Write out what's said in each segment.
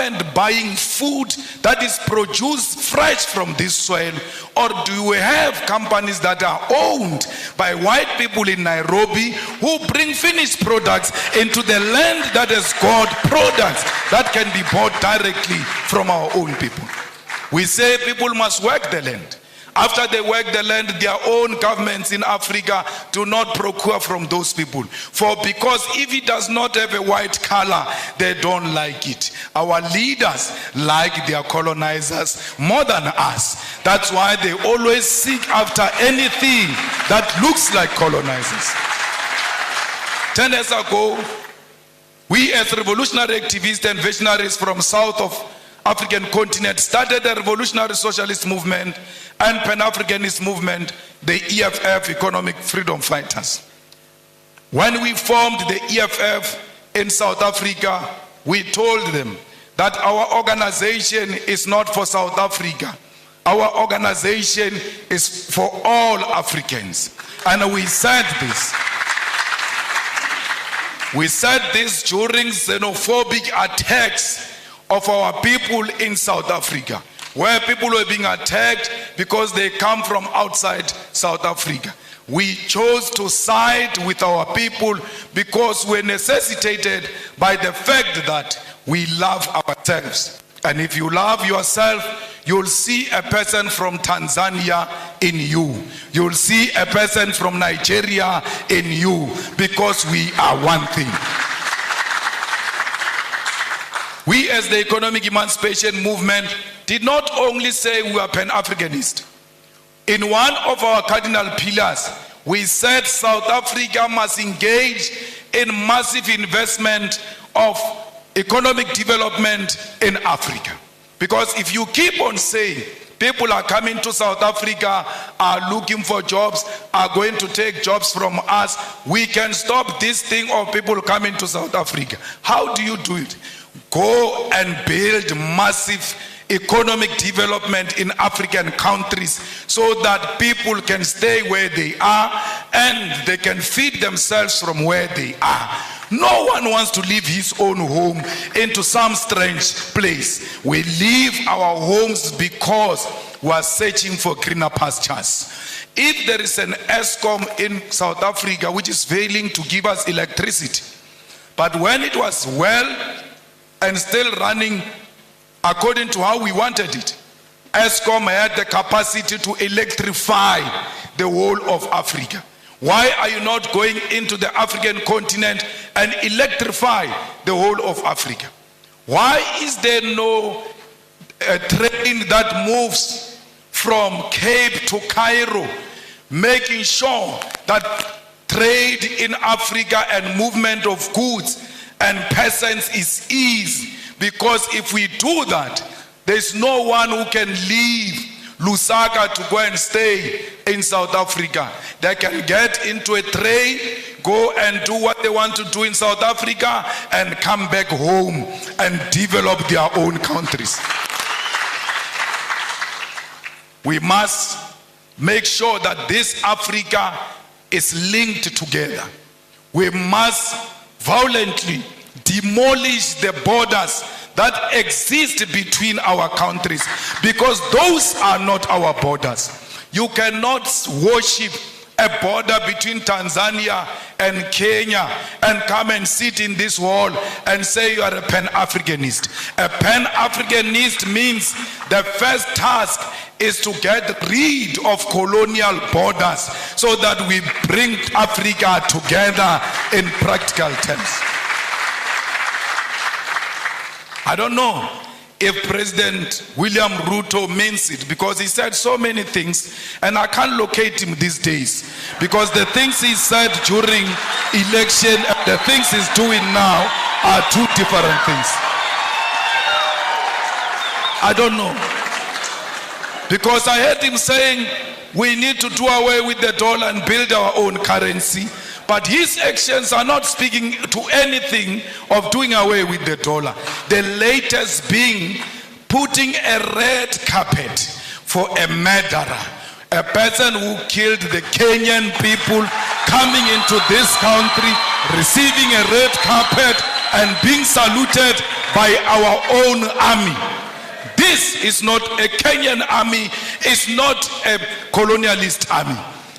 government buying food that is produced fresh from this soil? Or do we have companies that are owned by white people in Nairobi who bring finished products into the land that has got products that can be bought directly from our own people? We say people must work the land. After they work the land, their own governments in Africa do not procure from those people. Because if it does not have a white color, they don't like it. Our leaders like their colonizers more than us. That's why they always seek after anything that looks like colonizers. 10 years ago, we as revolutionary activists and visionaries from south of African continent started a revolutionary socialist movement and Pan-Africanist movement, the EFF, Economic Freedom Fighters. When we formed the EFF in South Africa, we told them that our organization is not for South Africa. Our organization is for all Africans. And we said this. We said this during xenophobic attacks of our people in South Africa, where people were being attacked because they come from outside South Africa. We chose to side with our people because we're necessitated by the fact that we love ourselves. And if you love yourself, you'll see a person from Tanzania in you. You'll see a person from Nigeria in you, because we are one thing. We as the economic emancipation movement did not only say we are Pan-Africanist. In one of our cardinal pillars, we said South Africa must engage in massive investment of economic development in Africa. Because if you keep on saying people are coming to South Africa, are looking for jobs, are going to take jobs from us, we can stop this thing of people coming to South Africa. How do you do it? Go and build massive economic development in African countries so that people can stay where they are and they can feed themselves from where they are. No one wants to leave his own home into some strange place. We leave our homes because we are searching for greener pastures. If there is an ESCOM in South Africa which is failing to give us electricity, but when it was well and still running according to how we wanted it, ESCOM had the capacity to electrify the whole of Africa. Why are you not going into the African continent and electrify the whole of Africa? Why is there no train that moves from Cape to Cairo, making sure that trade in Africa and movement of goods and peasants is easy? Because if we do that, there's no one who can leave Lusaka to go and stay in South Africa. They can get into a train, go and do what they want to do in South Africa, and come back home and develop their own countries. We must make sure that this Africa is linked together. We must violently demolish the borders that exist between our countries, because those are not our borders. You cannot worship a border between Tanzania and Kenya and come and sit in this hall and say you are a Pan-Africanist. A Pan-Africanist means the first task is to get rid of colonial borders so that we bring Africa together in practical terms. I don't know if President William Ruto means it, because he said so many things and I can't locate him these days, because the things he said during election and the things he's doing now are two different things. I don't know, because I heard him saying we need to do away with the dollar and build our own currency. But his actions are not speaking to anything of doing away with the dollar. The latest being putting a red carpet for a murderer, a person who killed the Kenyan people, coming into this country, receiving a red carpet and being saluted by our own army. This is not a Kenyan army, it's not a colonialist army.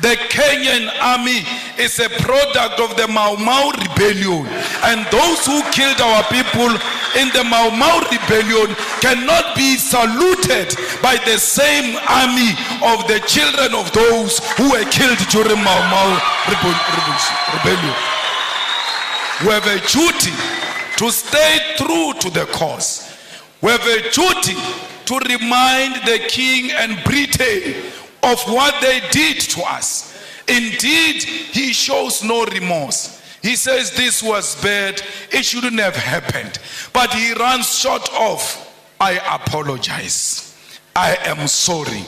The Kenyan army is a product of the Mau Mau rebellion, and those who killed our people in the Mau Mau rebellion cannot be saluted by the same army of the children of those who were killed during Mau Mau rebellion. We have a duty to stay true to the cause. We have a duty to remind the king and Britain of what they did to us. Indeed, he shows no remorse. He says this was bad, it shouldn't have happened. But he runs short of, I apologize, I am sorry.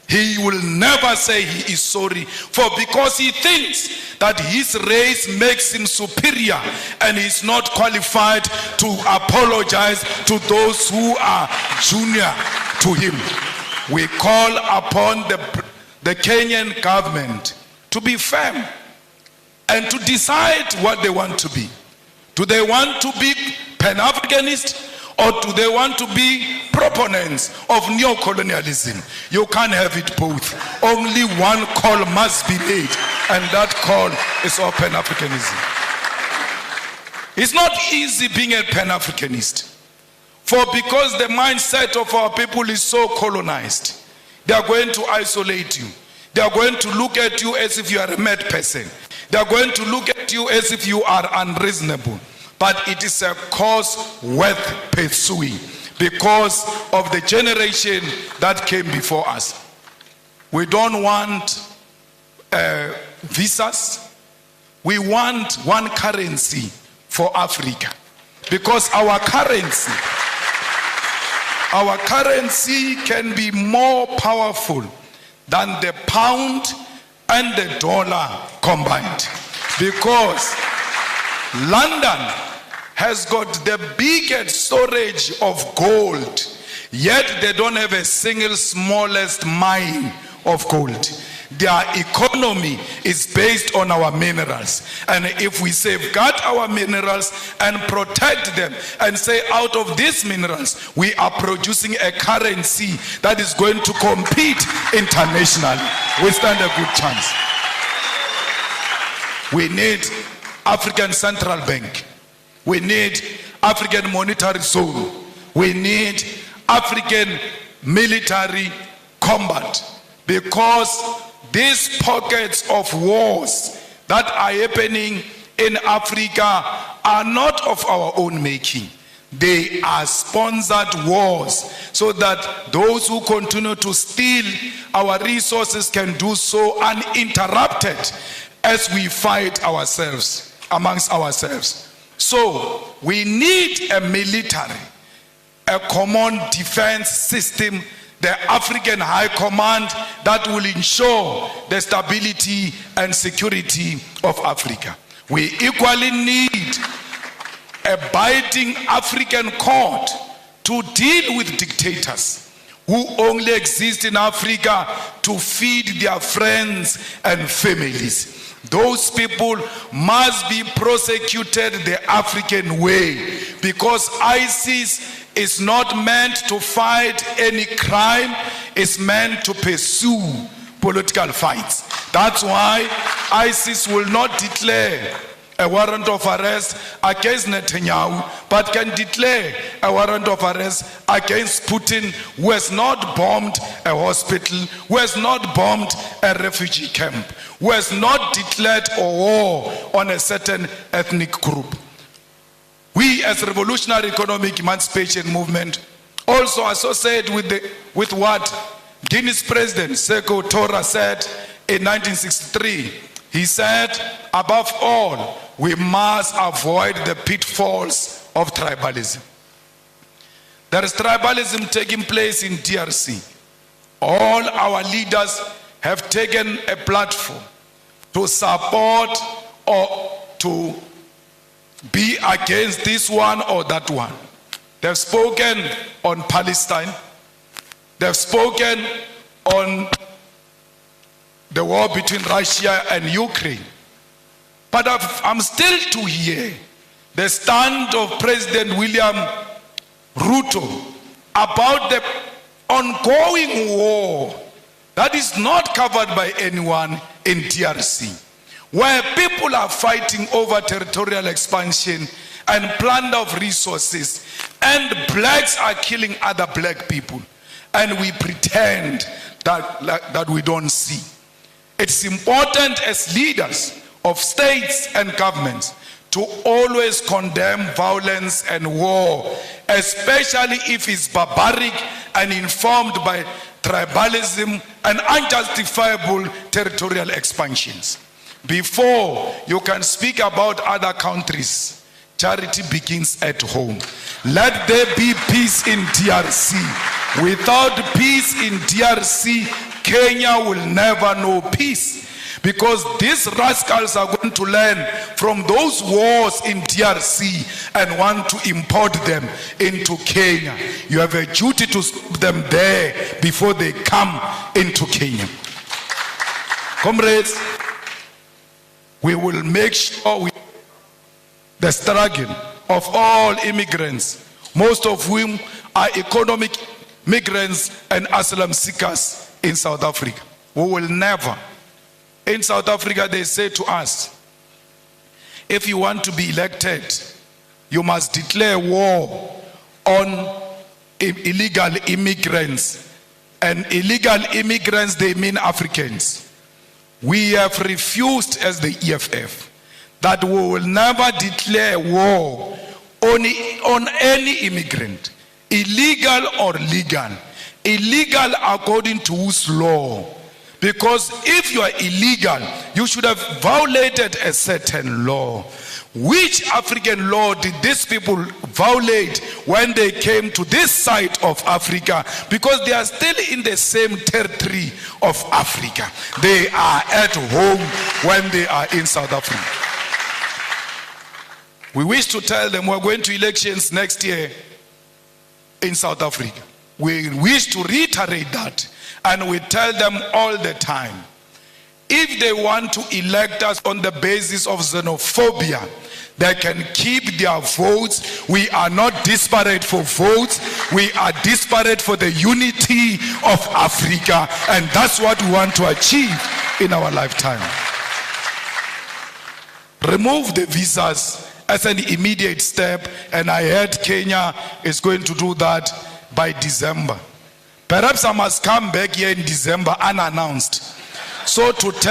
He will never say he is sorry, for because he thinks that his race makes him superior and he's not qualified to apologize to those who are junior to him. We call upon the Kenyan government to be firm and to decide what they want to be. Do they want to be Pan-Africanist, or do they want to be proponents of neo-colonialism? You can't have it both. Only one call must be made, and that call is of Pan-Africanism. It's not easy being a Pan-Africanist, for because the mindset of our people is so colonized, they are going to isolate you. They are going to look at you as if you are a mad person. They are going to look at you as if you are unreasonable. But it is a cause worth pursuing because of the generation that came before us. We don't want visas. We want one currency for Africa, because our currency can be more powerful than the pound and the dollar combined, because London has got the biggest storage of gold, yet they don't have a single smallest mine of gold. Their economy is based on our minerals, and if we safeguard our minerals and protect them and say out of these minerals we are producing a currency that is going to compete internationally, we stand a good chance. We need African Central Bank. We need African Monetary Zone. We need African military combat, because these pockets of wars that are happening in Africa are not of our own making. They are sponsored wars, so that those who continue to steal our resources can do so uninterrupted as we fight ourselves, amongst ourselves. So we need a military, a common defense system, the African High Command that will ensure the stability and security of Africa. We equally need a biting African court to deal with dictators who only exist in Africa to feed their friends and families. Those people must be prosecuted the African way, because ISIS is not meant to fight any crime, it's meant to pursue political fights. That's why ISIS will not declare a warrant of arrest against Netanyahu, but can declare a warrant of arrest against Putin, who has not bombed a hospital, who has not bombed a refugee camp, who has not declared a war on a certain ethnic group. We as Revolutionary Economic Emancipation Movement also associate with what Guinea's President Sekou Touré said in 1963. He said, above all, we must avoid the pitfalls of tribalism. There is tribalism taking place in DRC. All our leaders have taken a platform to support or to be against this one or that one. They've spoken on Palestine. They've spoken on the war between Russia and Ukraine. But I'm still to hear the stand of President William Ruto about the ongoing war that is not covered by anyone in DRC, where people are fighting over territorial expansion and plunder of resources, and blacks are killing other black people, and we pretend that we don't see. It's important as leaders of states and governments to always condemn violence and war, especially if it's barbaric and informed by tribalism and unjustifiable territorial expansions. Before you can speak about other countries, charity begins at home. Let there be peace in DRC. Without peace in DRC, Kenya will never know peace. Because these rascals are going to learn from those wars in DRC and want to import them into Kenya. You have a duty to stop them there before they come into Kenya. Comrades, we will make sure the struggle of all immigrants, most of whom are economic migrants and asylum seekers in South Africa. We will never. In South Africa, they say to us, if you want to be elected, you must declare war on illegal immigrants. And illegal immigrants, they mean Africans. We have refused as the EFF that we will never declare war on any immigrant, illegal or legal. Illegal according to whose law? Because if you are illegal, you should have violated a certain law. Which African law did these people violate when they came to this side of Africa? Because they are still in the same territory of Africa. They are at home when they are in South Africa. We wish to tell them we're going to elections next year in South Africa. We wish to reiterate that. And we tell them all the time, if they want to elect us on the basis of xenophobia, they can keep their votes. We are not disparate for votes. We are disparate for the unity of Africa. And that's what we want to achieve in our lifetime. Remove the visas as an immediate step. And I heard Kenya is going to do that by December. Perhaps I must come back here in December unannounced. So to tell